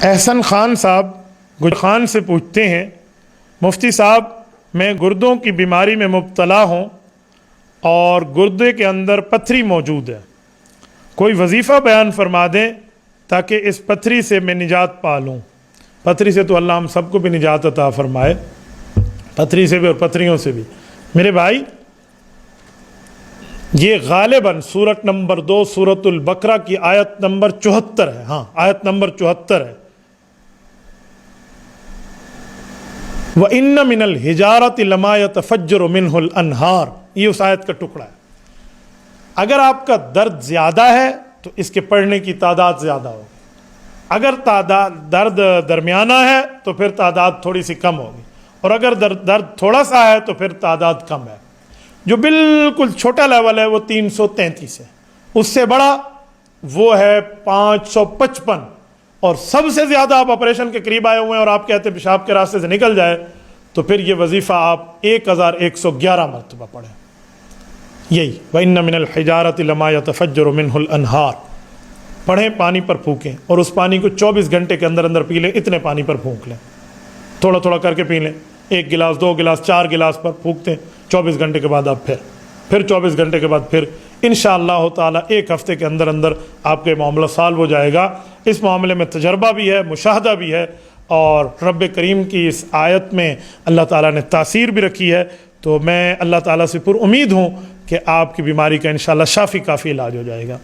احسن خان صاحب گل خان سے پوچھتے ہیں، مفتی صاحب میں گردوں کی بیماری میں مبتلا ہوں اور گردے کے اندر پتھری موجود ہے، کوئی وظیفہ بیان فرما دیں تاکہ اس پتھری سے میں نجات پا لوں۔ پتھری سے تو اللہ ہم سب کو بھی نجات عطا فرمائے، پتھری سے بھی اور پتھریوں سے بھی۔ میرے بھائی، یہ غالباً سورت نمبر 2 سورۃ البقرہ کی آیت نمبر 74 ہے۔ ہاں، آیت نمبر 74 ہے۔ وَإِنَّ مِنَ الْحِجَارَةِ لَمَا يَتَفَجَّرُ مِنْهُ الْأَنْهَارُ، یہ اس آیت کا ٹکڑا ہے۔ اگر آپ کا درد زیادہ ہے تو اس کے پڑھنے کی تعداد زیادہ ہوگی، اگر درد درمیانہ ہے تو پھر تعداد تھوڑی سی کم ہوگی، اور اگر درد تھوڑا سا ہے تو پھر تعداد کم ہے۔ جو بالکل چھوٹا لیول ہے وہ 333 ہے، اس سے بڑا وہ ہے 555، اور سب سے زیادہ آپ آپریشن کے قریب آئے ہوئے ہیں اور آپ کہتے ہیں پیشاب کے راستے سے نکل جائے تو پھر یہ وظیفہ آپ 1111 مرتبہ پڑھیں۔ یہی وَإِنَّ مِنَ الْحِجَارَةِ لَمَا يَتَفَجَّرُ مِنْهُ الْأَنْهَارُ پڑھیں، پانی پر پھونکیں، اور اس پانی کو 24 گھنٹے کے اندر اندر پی لیں۔ اتنے پانی پر پھونک لیں، تھوڑا تھوڑا کر کے پی لیں، 1 گلاس 2 گلاس 4 گلاس پر پھونکتے ہیں۔ 24 گھنٹے کے بعد آپ پھر 24 گھنٹے کے بعد پھر انشاءاللہ تعالی 1 ہفتے کے اندر اندر آپ کے معاملہ سالو ہو جائے گا۔ اس معاملے میں تجربہ بھی ہے، مشاہدہ بھی ہے، اور رب کریم کی اس آیت میں اللہ تعالیٰ نے تاثیر بھی رکھی ہے۔ تو میں اللہ تعالیٰ سے پر امید ہوں کہ آپ کی بیماری کا انشاءاللہ شافی کافی علاج ہو جائے گا۔